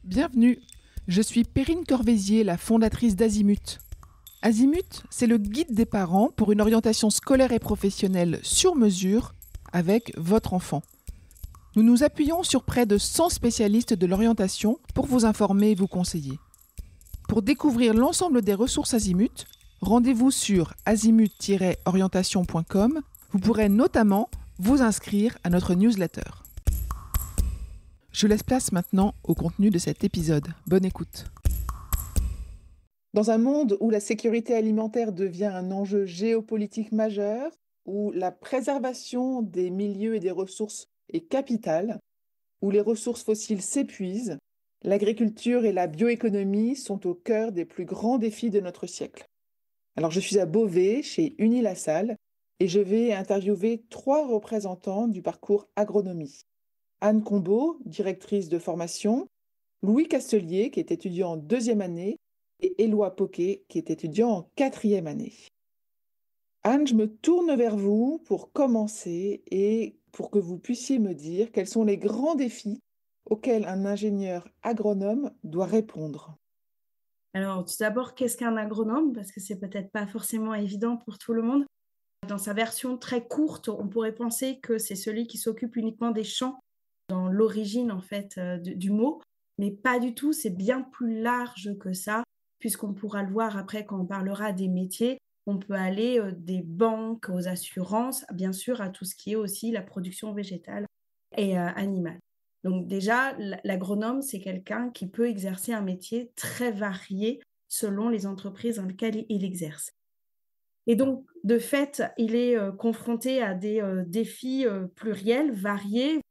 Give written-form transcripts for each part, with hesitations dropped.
Bienvenue, je suis Perrine Corvézier, la fondatrice d'Azimut. Azimut, c'est le guide des parents pour une orientation scolaire et professionnelle sur mesure avec votre enfant. Nous nous appuyons sur près de 100 spécialistes de l'orientation pour vous informer et vous conseiller. Pour découvrir l'ensemble des ressources Azimut, rendez-vous sur azimut-orientation.com. Vous pourrez notamment vous inscrire à notre newsletter. Je laisse place maintenant au contenu de cet épisode. Bonne écoute. Dans un monde où la sécurité alimentaire devient un enjeu géopolitique majeur, où la préservation des milieux et des ressources est capitale, où les ressources fossiles s'épuisent, l'agriculture et la bioéconomie sont au cœur des plus grands défis de notre siècle. Alors je suis à Beauvais, chez Unilassal, et je vais interviewer 3 représentants du parcours agronomie. Anne Combeau, directrice de formation, Louis Castelier, qui est étudiant en 2e année, et Éloi Poquet, qui est étudiant en 4e année. Anne, je me tourne vers vous pour commencer et pour que vous puissiez me dire quels sont les grands défis auxquels un ingénieur agronome doit répondre. Alors, tout d'abord, qu'est-ce qu'un agronome? Parce que c'est peut-être pas forcément évident pour tout le monde. Dans sa version très courte, on pourrait penser que c'est celui qui s'occupe uniquement des champs, dans l'origine en fait du mot, mais pas du tout, c'est bien plus large que ça, puisqu'on pourra le voir après quand on parlera des métiers. On peut aller des banques aux assurances, bien sûr, à tout ce qui est aussi la production végétale et animale. Donc déjà, l'agronome, c'est quelqu'un qui peut exercer un métier très varié selon les entreprises dans lesquelles il exerce. Et donc, de fait, il est confronté à des défis pluriels, variés.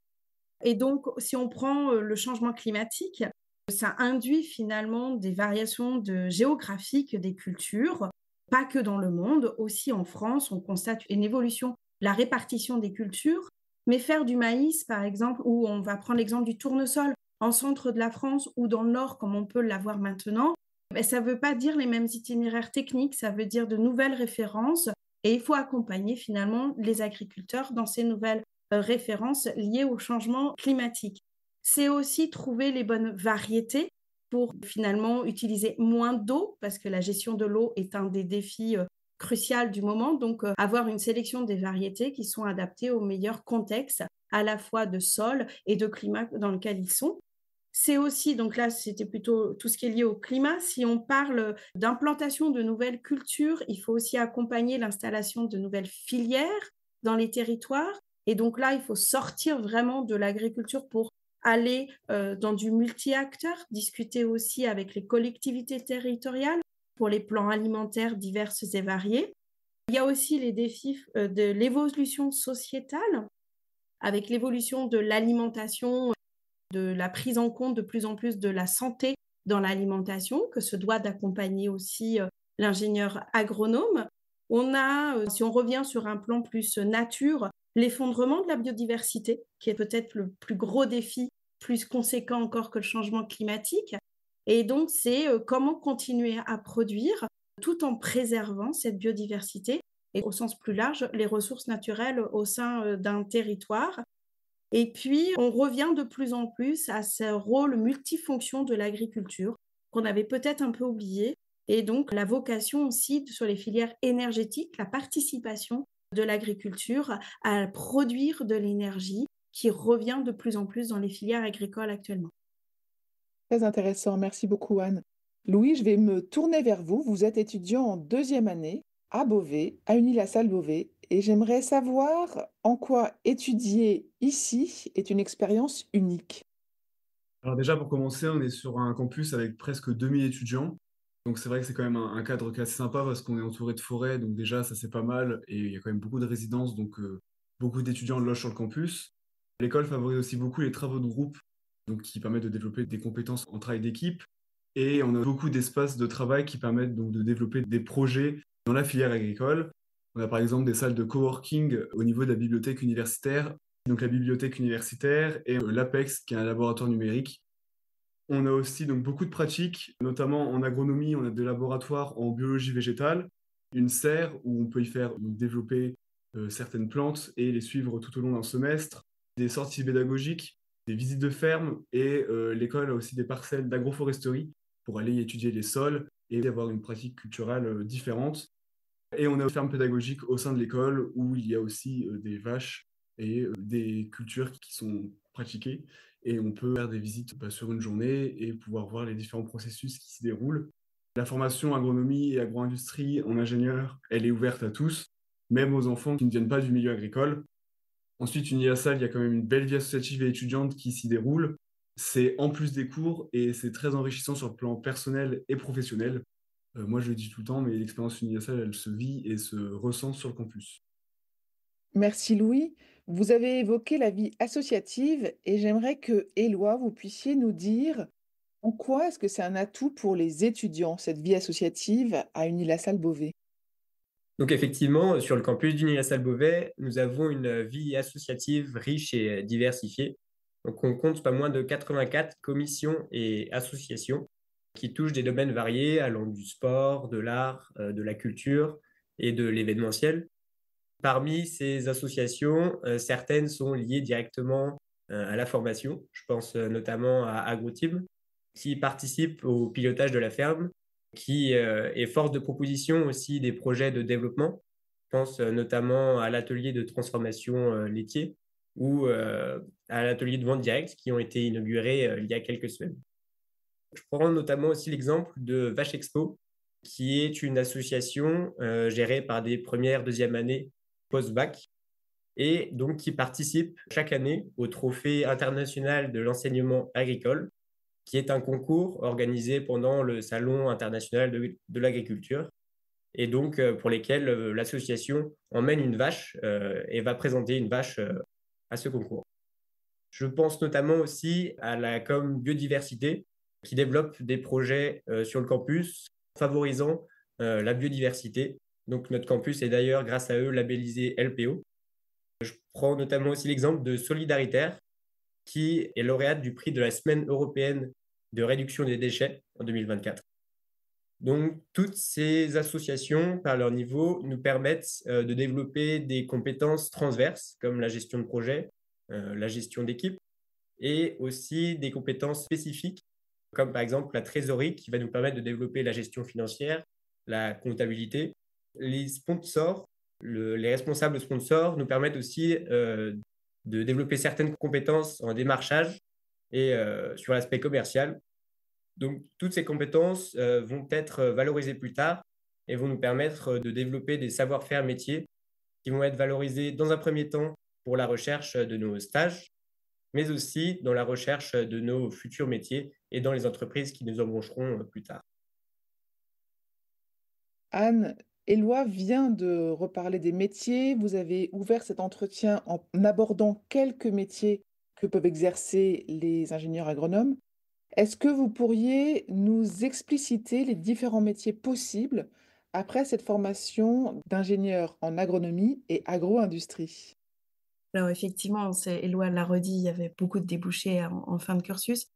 Et donc, si on prend le changement climatique, ça induit finalement des variations géographiques des cultures, pas que dans le monde, aussi en France, on constate une évolution de la répartition des cultures. Mais faire du maïs, par exemple, ou on va prendre l'exemple du tournesol en centre de la France ou dans le nord, comme on peut l'avoir maintenant, ben, ça ne veut pas dire les mêmes itinéraires techniques, ça veut dire de nouvelles références. Et il faut accompagner finalement les agriculteurs dans ces nouvelles références liées au changement climatique. C'est aussi trouver les bonnes variétés pour finalement utiliser moins d'eau, parce que la gestion de l'eau est un des défis crucial du moment. Donc, avoir une sélection des variétés qui sont adaptées au meilleur contexte, à la fois de sol et de climat dans lequel ils sont. C'est aussi, donc là, c'était plutôt tout ce qui est lié au climat. Si on parle d'implantation de nouvelles cultures, il faut aussi accompagner l'installation de nouvelles filières dans les territoires. Et donc là, il faut sortir vraiment de l'agriculture pour aller dans du multi-acteur, discuter aussi avec les collectivités territoriales pour les plans alimentaires divers et variés. Il y a aussi les défis de l'évolution sociétale, avec l'évolution de l'alimentation, de la prise en compte de plus en plus de la santé dans l'alimentation, que se doit d'accompagner aussi l'ingénieur agronome. On a, si on revient sur un plan plus nature, l'effondrement de la biodiversité, qui est peut-être le plus gros défi, plus conséquent encore que le changement climatique. Et donc, c'est comment continuer à produire tout en préservant cette biodiversité et au sens plus large, les ressources naturelles au sein d'un territoire. Et puis, on revient de plus en plus à ce rôle multifonction de l'agriculture qu'on avait peut-être un peu oublié. Et donc, la vocation aussi sur les filières énergétiques, la participation de l'agriculture à produire de l'énergie qui revient de plus en plus dans les filières agricoles actuellement. Très intéressant, merci beaucoup Anne. Louis, je vais me tourner vers vous. Vous êtes étudiant en 2e année à Beauvais, à Unilassal Beauvais, et j'aimerais savoir en quoi étudier ici est une expérience unique. Alors déjà, pour commencer, on est sur un campus avec presque 2000 étudiants. Donc c'est vrai que c'est quand même un cadre qui est assez sympa parce qu'on est entouré de forêts. Donc déjà, ça c'est pas mal. Et il y a quand même beaucoup de résidences. Donc beaucoup d'étudiants logent sur le campus. L'école favorise aussi beaucoup les travaux de groupe, donc qui permettent de développer des compétences en travail d'équipe. Et on a beaucoup d'espaces de travail qui permettent donc de développer des projets dans la filière agricole. On a par exemple des salles de coworking au niveau de la bibliothèque universitaire. Donc la bibliothèque universitaire et l'APEX, qui est un laboratoire numérique. On a aussi donc beaucoup de pratiques, notamment en agronomie, on a des laboratoires en biologie végétale, une serre où on peut y faire donc, développer certaines plantes et les suivre tout au long d'un semestre, des sorties pédagogiques des visites de ferme et l'école a aussi des parcelles d'agroforesterie pour aller étudier les sols et avoir une pratique culturelle différente. Et on a une ferme pédagogique au sein de l'école où il y a aussi des vaches et des cultures qui sont pratiquées. Et on peut faire des visites sur une journée et pouvoir voir les différents processus qui s'y déroulent. La formation agronomie et agro-industrie en ingénieur, elle est ouverte à tous, même aux enfants qui ne viennent pas du milieu agricole. Ensuite, Unilassal, il y a quand même une belle vie associative et étudiante qui s'y déroule. C'est en plus des cours et c'est très enrichissant sur le plan personnel et professionnel. Moi, je le dis tout le temps, mais l'expérience Unilassal, elle se vit et se ressent sur le campus. Merci Louis. Vous avez évoqué la vie associative et j'aimerais que, Éloi, vous puissiez nous dire en quoi est-ce que c'est un atout pour les étudiants, cette vie associative à Unilassal-Beauvais? Donc effectivement, sur le campus d'Unilassal-Beauvais, nous avons une vie associative riche et diversifiée. Donc on compte pas moins de 84 commissions et associations qui touchent des domaines variés allant du sport, de l'art, de la culture et de l'événementiel. Parmi ces associations, certaines sont liées directement à la formation. Je pense notamment à AgroTeam, qui participe au pilotage de la ferme, qui est force de proposition aussi des projets de développement. Je pense notamment à l'atelier de transformation laitier ou à l'atelier de vente directe qui ont été inaugurés il y a quelques semaines. Je prends notamment aussi l'exemple de Vache Expo, qui est une association gérée par des premières, deuxième années post-bac et donc qui participe chaque année au Trophée international de l'enseignement agricole, qui est un concours organisé pendant le Salon international de l'agriculture et donc pour lesquels l'association emmène une vache et va présenter une vache à ce concours. Je pense notamment aussi à la com biodiversité qui développe des projets sur le campus favorisant la biodiversité. Donc notre campus est d'ailleurs grâce à eux labellisé LPO. Je prends notamment aussi l'exemple de Solidaritaire qui est lauréate du prix de la Semaine européenne de réduction des déchets en 2024. Donc, toutes ces associations, par leur niveau, nous permettent de développer des compétences transverses comme la gestion de projet, la gestion d'équipe et aussi des compétences spécifiques comme par exemple la trésorerie qui va nous permettre de développer la gestion financière, la comptabilité. Les sponsors, les responsables sponsors nous permettent aussi de développer certaines compétences en démarchage et sur l'aspect commercial. Donc, toutes ces compétences vont être valorisées plus tard et vont nous permettre de développer des savoir-faire métiers qui vont être valorisés dans un premier temps pour la recherche de nos stages, mais aussi dans la recherche de nos futurs métiers et dans les entreprises qui nous embaucheront plus tard. Anne, Éloi vient de reparler des métiers. Vous avez ouvert cet entretien en abordant quelques métiers que peuvent exercer les ingénieurs agronomes. Est-ce que vous pourriez nous expliciter les différents métiers possibles après cette formation d'ingénieur en agronomie et agro-industrie? Alors effectivement, Éloi l'a redit, il y avait beaucoup de débouchés en fin de cursus.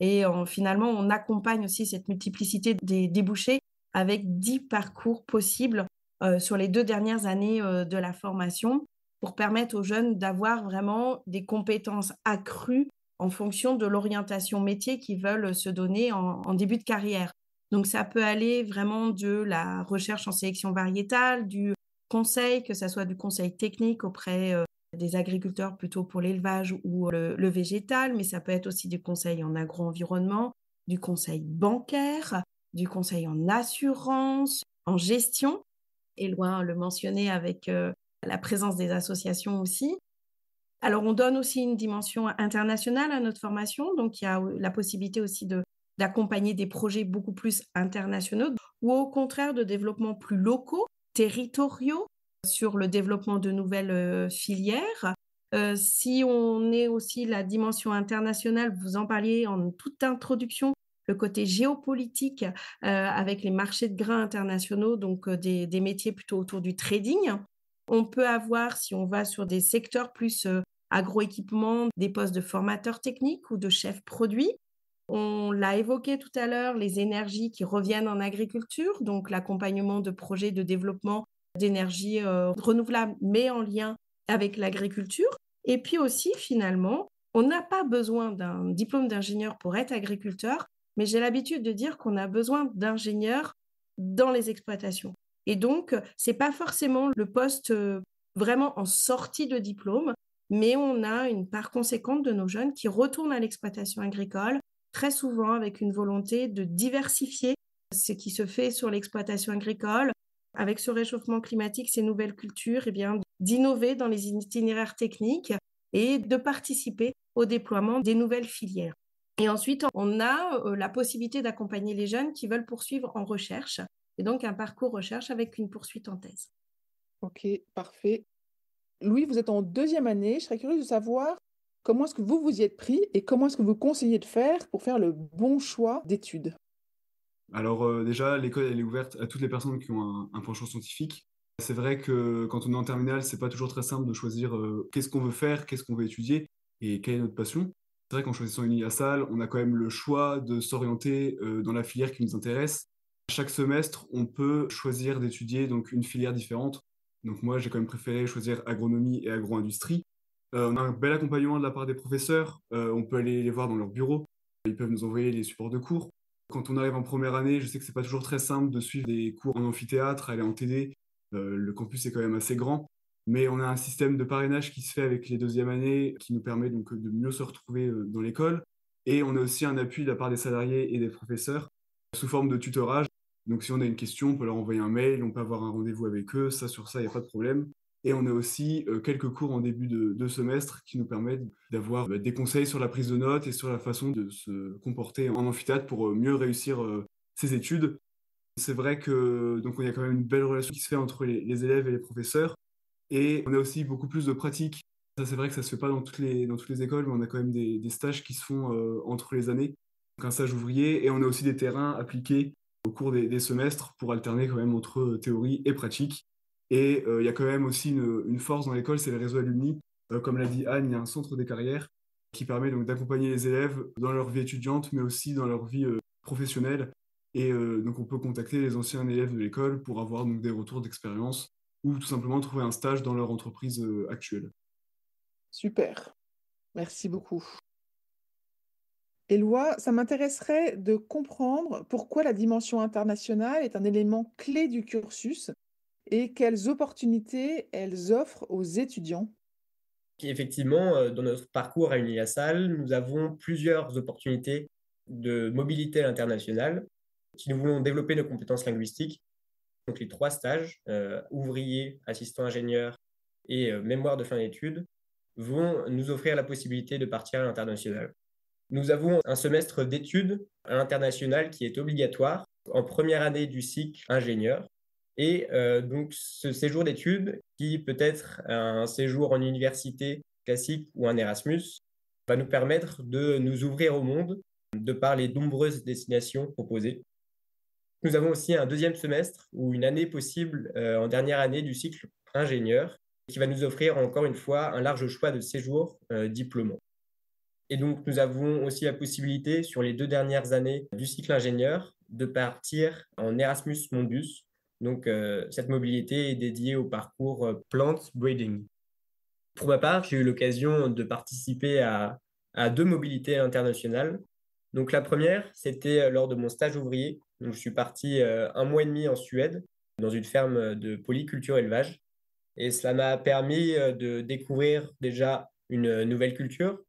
Et finalement, on accompagne aussi cette multiplicité des débouchés avec 10 parcours possibles sur les 2 dernières années de la formation pour permettre aux jeunes d'avoir vraiment des compétences accrues en fonction de l'orientation métier qu'ils veulent se donner en début de carrière. Donc ça peut aller vraiment de la recherche en sélection variétale, du conseil, que ça soit du conseil technique auprès des agriculteurs plutôt pour l'élevage ou le végétal, mais ça peut être aussi du conseil en agro-environnement, du conseil bancaire, du conseil en assurance, en gestion. Éloi le mentionnait avec la présence des associations aussi. Alors, on donne aussi une dimension internationale à notre formation, donc il y a la possibilité aussi d'accompagner des projets beaucoup plus internationaux ou au contraire de développement plus locaux, territoriaux, sur le développement de nouvelles filières. Si on est aussi la dimension internationale, vous en parliez en toute introduction, le côté géopolitique avec les marchés de grains internationaux, donc des métiers plutôt autour du trading. On peut avoir, si on va sur des secteurs plus agroéquipement, des postes de formateurs techniques ou de chefs produits. On l'a évoqué tout à l'heure, les énergies qui reviennent en agriculture, donc l'accompagnement de projets de développement d'énergie renouvelable, mais en lien avec l'agriculture. Et puis aussi, finalement, On n'a pas besoin d'un diplôme d'ingénieur pour être agriculteur, mais j'ai l'habitude de dire qu'on a besoin d'ingénieurs dans les exploitations. Et donc, c'est pas forcément le poste vraiment en sortie de diplôme, mais on a une part conséquente de nos jeunes qui retournent à l'exploitation agricole, très souvent avec une volonté de diversifier ce qui se fait sur l'exploitation agricole, avec ce réchauffement climatique, ces nouvelles cultures, eh bien, d'innover dans les itinéraires techniques et de participer au déploiement des nouvelles filières. Et ensuite, on a la possibilité d'accompagner les jeunes qui veulent poursuivre en recherche, et donc un parcours recherche avec une poursuite en thèse. Ok, parfait. Louis, vous êtes en deuxième année. Je serais curieuse de savoir comment est-ce que vous vous y êtes pris et comment est-ce que vous conseillez de faire pour faire le bon choix d'études. Alors déjà, l'école, elle est ouverte à toutes les personnes qui ont un penchant scientifique. C'est vrai que quand on est en terminale, c'est pas toujours très simple de choisir qu'est-ce qu'on veut faire, qu'est-ce qu'on veut étudier et quelle est notre passion. C'est vrai qu'en choisissant une IASAL, on a quand même le choix de s'orienter dans la filière qui nous intéresse. Chaque semestre, on peut choisir d'étudier donc une filière différente. Donc moi, j'ai quand même préféré choisir agronomie et agro-industrie. On a un bel accompagnement de la part des professeurs. On peut aller les voir dans leur bureau. Ils peuvent nous envoyer les supports de cours. Quand on arrive en première année, je sais que c'est pas toujours très simple de suivre des cours en amphithéâtre, aller en TD. Le campus est quand même assez grand, mais on a un système de parrainage qui se fait avec les deuxièmes années qui nous permet donc de mieux se retrouver dans l'école. Et on a aussi un appui de la part des salariés et des professeurs sous forme de tutorage. Donc si on a une question, on peut leur envoyer un mail, on peut avoir un rendez-vous avec eux, ça sur ça, il n'y a pas de problème. Et on a aussi quelques cours en début de semestre qui nous permettent d'avoir des conseils sur la prise de notes et sur la façon de se comporter en amphithéâtre pour mieux réussir ses études. C'est vrai que donc il y a quand même une belle relation qui se fait entre les élèves et les professeurs. Et on a aussi beaucoup plus de pratiques. Ça, c'est vrai que ça se fait pas dans toutes les écoles, mais on a quand même des stages qui se font entre les années. Donc un stage ouvrier, et on a aussi des terrains appliqués au cours des semestres pour alterner quand même entre théorie et pratique. Et il y a quand même aussi une force dans l'école, c'est le réseau alumni. Comme l'a dit Anne, il y a un centre des carrières qui permet donc d'accompagner les élèves dans leur vie étudiante, mais aussi dans leur vie professionnelle. Et donc on peut contacter les anciens élèves de l'école pour avoir donc des retours d'expérience ou tout simplement trouver un stage dans leur entreprise actuelle. Super, merci beaucoup. Éloi, ça m'intéresserait de comprendre pourquoi la dimension internationale est un élément clé du cursus et quelles opportunités elles offrent aux étudiants. Effectivement, dans notre parcours à Unilassal, nous avons plusieurs opportunités de mobilité internationale. Si nous voulons développer nos compétences linguistiques, donc les 3 stages, ouvrier, assistant ingénieur et mémoire de fin d'études, vont nous offrir la possibilité de partir à l'international. Nous avons un semestre d'études à l'international qui est obligatoire en première année du cycle ingénieur. Et donc, ce séjour d'études, qui peut être un séjour en université classique ou un Erasmus, va nous permettre de nous ouvrir au monde de par les nombreuses destinations proposées. Nous avons aussi un deuxième semestre ou une année possible en dernière année du cycle ingénieur qui va nous offrir encore une fois un large choix de séjours diplômants. Et donc, nous avons aussi la possibilité, sur les 2 dernières années du cycle ingénieur, de partir en Erasmus Mundus. Donc, cette mobilité est dédiée au parcours Plant Breeding. Pour ma part, j'ai eu l'occasion de participer à 2 mobilités internationales. Donc, la première, c'était lors de mon stage ouvrier. Donc, je suis parti 1 mois et demi en Suède, dans une ferme de polyculture élevage. Et cela m'a permis de découvrir déjà une nouvelle culture,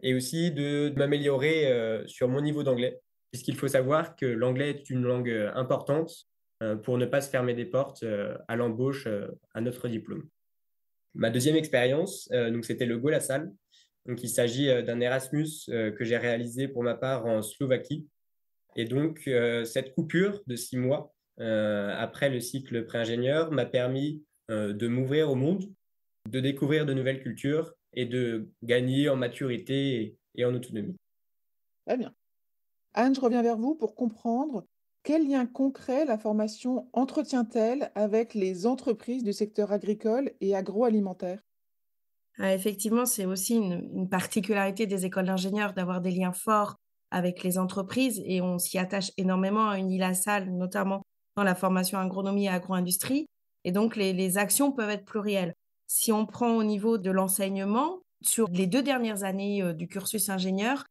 et aussi de m'améliorer sur mon niveau d'anglais, puisqu'il faut savoir que l'anglais est une langue importante pour ne pas se fermer des portes à l'embauche à notre diplôme. Ma deuxième expérience, donc c'était le Go-La-Salle. Donc il s'agit d'un Erasmus que j'ai réalisé pour ma part en Slovaquie. Et donc cette coupure de 6 mois après le cycle pré-ingénieur m'a permis de m'ouvrir au monde, de découvrir de nouvelles cultures et de gagner en maturité et en autonomie. Très bien. Anne, je reviens vers vous pour comprendre quel lien concret la formation entretient-elle avec les entreprises du secteur agricole et agroalimentaire? Effectivement, c'est aussi une particularité des écoles d'ingénieurs d'avoir des liens forts avec les entreprises et on s'y attache énormément à Unilassal, notamment dans la formation agronomie et agro-industrie. Et donc, les actions peuvent être plurielles. Si on prend au niveau de l'enseignement, Sur les 2 dernières années, du cursus ingénieur,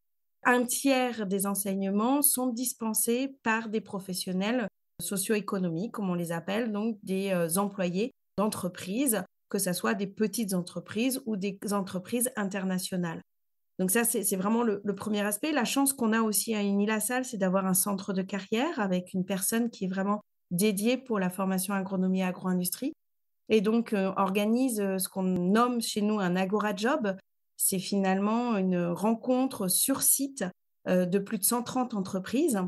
un tiers des enseignements sont dispensés par des professionnels socio-économiques, comme on les appelle, donc des, employés d'entreprises, que ça soit des petites entreprises ou des entreprises internationales. Donc ça, c'est vraiment le 1er aspect. La chance qu'on a aussi à Unilassal, c'est d'avoir un centre de carrière avec une personne qui est vraiment dédiée pour la formation agronomie et agro-industrie et donc organise, ce qu'on nomme chez nous un agora job. C'est finalement une rencontre sur site, de plus de 130 entreprises.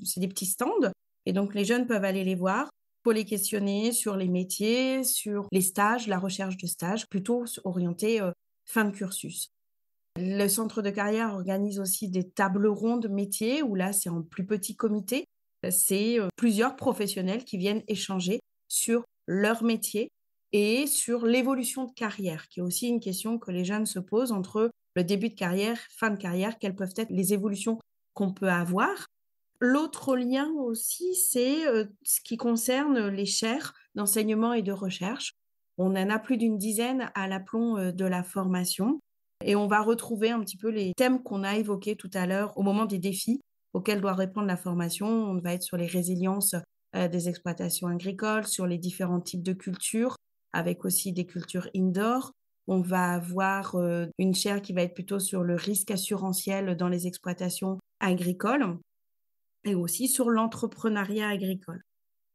C'est des petits stands et donc les jeunes peuvent aller les voir pour les questionner sur les métiers, sur les stages, la recherche de stages, plutôt orientés, fin de cursus. Le centre de carrière organise aussi des tables rondes métiers où là, c'est en plus petit comité. C'est, plusieurs professionnels qui viennent échanger sur leur métier et sur l'évolution de carrière, qui est aussi une question que les jeunes se posent entre le début de carrière, fin de carrière, quelles peuvent être les évolutions qu'on peut avoir. L'autre lien aussi, c'est, ce qui concerne les chaires d'enseignement et de recherche. On en a plus d'une dizaine à l'aplomb, de la formation et on va retrouver un petit peu les thèmes qu'on a évoqués tout à l'heure au moment des défis auxquels doit répondre la formation. On va être sur les résiliences, des exploitations agricoles, sur les différents types de cultures, avec aussi des cultures indoor. On va avoir, une chaire qui va être plutôt sur le risque assurantiel dans les exploitations agricoles et aussi sur l'entrepreneuriat agricole.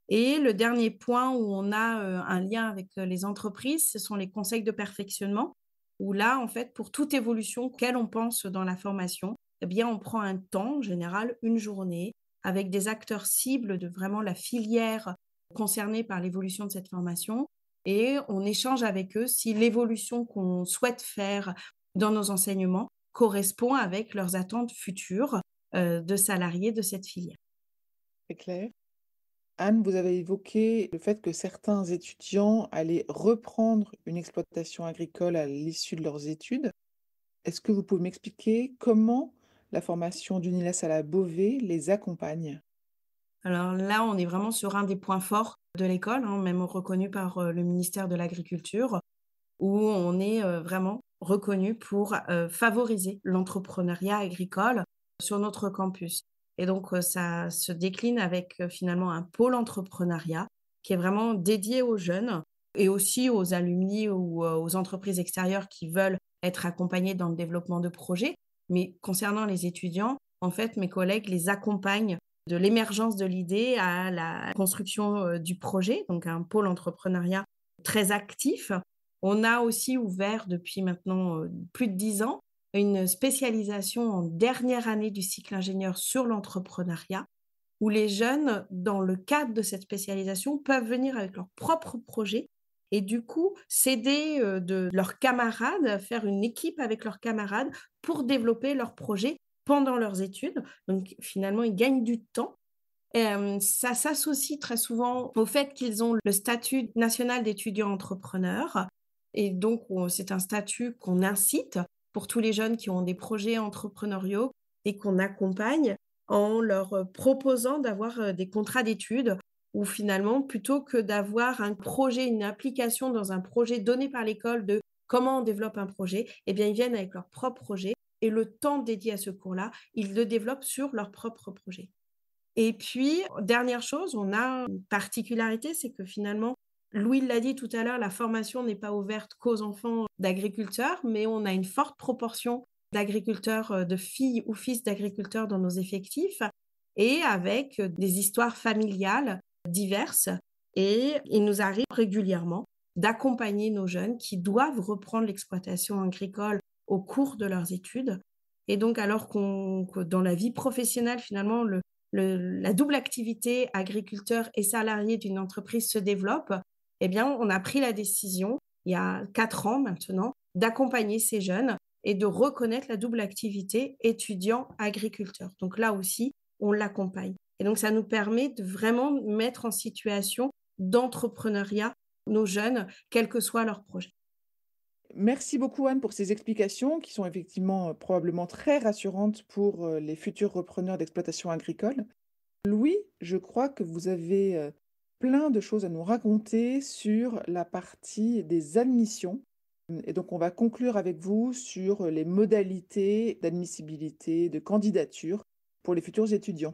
Et le dernier point où on a, un lien avec, les entreprises, ce sont les conseils de perfectionnement, où là, en fait, pour toute évolution auquel on pense dans la formation, eh bien, on prend un temps, en général, une journée, avec des acteurs cibles de vraiment la filière concernée par l'évolution de cette formation et on échange avec eux si l'évolution qu'on souhaite faire dans nos enseignements correspond avec leurs attentes futures, de salariés de cette filière. C'est clair. Anne, vous avez évoqué le fait que certains étudiants allaient reprendre une exploitation agricole à l'issue de leurs études. Est-ce que vous pouvez m'expliquer comment la formation d'Unilas à la Beauvais les accompagne? Alors là, on est vraiment sur un des points forts de l'école, hein, même reconnu par, le ministère de l'Agriculture, où on est, vraiment reconnu pour, favoriser l'entrepreneuriat agricole sur notre campus. Et donc, ça se décline avec, finalement un pôle entrepreneuriat qui est vraiment dédié aux jeunes et aussi aux alumni ou, aux entreprises extérieures qui veulent être accompagnés dans le développement de projets. Mais concernant les étudiants, en fait, mes collègues les accompagnent de l'émergence de l'idée à la construction, du projet, donc un pôle entrepreneuriat très actif. On a aussi ouvert depuis maintenant, plus de 10 ans, une spécialisation en dernière année du cycle ingénieur sur l'entrepreneuriat, où les jeunes, dans le cadre de cette spécialisation, peuvent venir avec leur propre projet et du coup s'aider, de leurs camarades, faire une équipe avec leurs camarades pour développer leur projet pendant leurs études. Donc finalement, ils gagnent du temps. Ça s'associe très souvent au fait qu'ils ont le statut national d'étudiant entrepreneur et donc c'est un statut qu'on incite pour tous les jeunes qui ont des projets entrepreneuriaux et qu'on accompagne en leur, proposant d'avoir, des contrats d'études où finalement, plutôt que d'avoir un projet, une application dans un projet donné par l'école de comment on développe un projet, eh bien, ils viennent avec leur propre projet et le temps dédié à ce cours-là, ils le développent sur leur propre projet. Et puis, dernière chose, on a une particularité, c'est que finalement, Louis l'a dit tout à l'heure, la formation n'est pas ouverte qu'aux enfants d'agriculteurs, mais on a une forte proportion d'agriculteurs, de filles ou fils d'agriculteurs dans nos effectifs et avec, des histoires familiales diverses et il nous arrive régulièrement d'accompagner nos jeunes qui doivent reprendre l'exploitation agricole au cours de leurs études et donc alors que dans la vie professionnelle, finalement, la double activité agriculteur et salarié d'une entreprise se développe, eh bien, on a pris la décision, il y a 4 ans maintenant, d'accompagner ces jeunes et de reconnaître la double activité étudiant-agriculteur. Donc là aussi, on l'accompagne. Et donc, ça nous permet de vraiment mettre en situation d'entrepreneuriat nos jeunes, quel que soit leur projet. Merci beaucoup Anne pour ces explications qui sont effectivement probablement très rassurantes pour les futurs repreneurs d'exploitation agricole. Louis, je crois que vous avez plein de choses à nous raconter sur la partie des admissions. Et donc, on va conclure avec vous sur les modalités d'admissibilité, de candidature pour les futurs étudiants.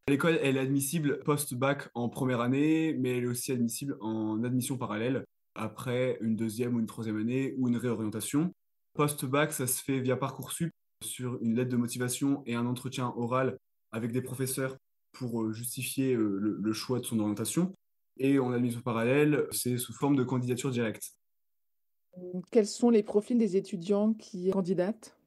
L'école, elle est admissible post-bac en première année, mais elle est aussi admissible en admission parallèle après une deuxième ou une troisième année ou une réorientation. Post-bac, ça se fait via Parcoursup sur une lettre de motivation et un entretien oral avec des professeurs pour justifier le choix de son orientation. Et en admission parallèle, c'est sous forme de candidature directe. Quels sont les profils des étudiants qui candidatent?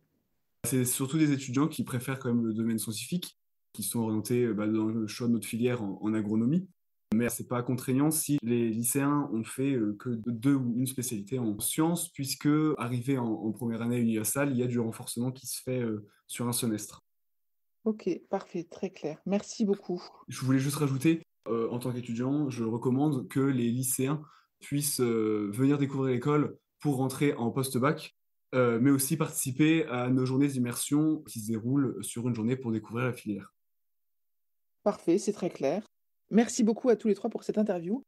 C'est surtout des étudiants qui préfèrent quand même le domaine scientifique, qui sont orientés dans le choix de notre filière en agronomie. Mais c'est pas contraignant si les lycéens ont fait que deux ou une spécialité en sciences, puisque arrivé en première année universelle, il y a du renforcement qui se fait sur un semestre. Ok, parfait, très clair. Merci beaucoup. Je voulais juste rajouter, en tant qu'étudiant, je recommande que les lycéens puissent venir découvrir l'école pour rentrer en post-bac, mais aussi participer à nos journées d'immersion qui se déroulent sur une journée pour découvrir la filière. Parfait, c'est très clair. Merci beaucoup à tous les trois pour cette interview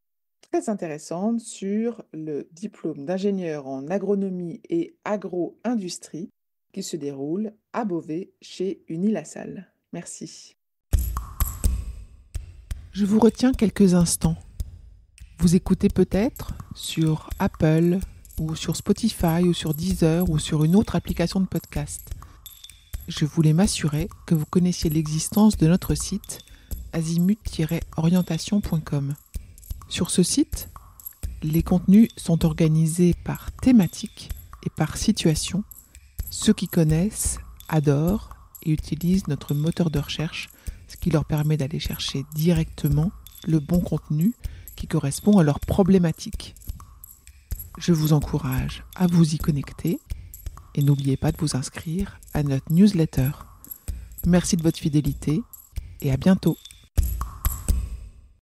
très intéressante sur le diplôme d'ingénieur en agronomie et agro-industrie qui se déroule à Beauvais chez Unilassal. Merci. Je vous retiens quelques instants. Vous écoutez peut-être sur Apple ou sur Spotify ou sur Deezer ou sur une autre application de podcast. Je voulais m'assurer que vous connaissiez l'existence de notre site azimut-orientation.com. Sur ce site, les contenus sont organisés par thématique et par situation. Ceux qui connaissent adorent et utilisent notre moteur de recherche, ce qui leur permet d'aller chercher directement le bon contenu qui correspond à leurs problématiques. Je vous encourage à vous y connecter et n'oubliez pas de vous inscrire à notre newsletter. Merci de votre fidélité et à bientôt.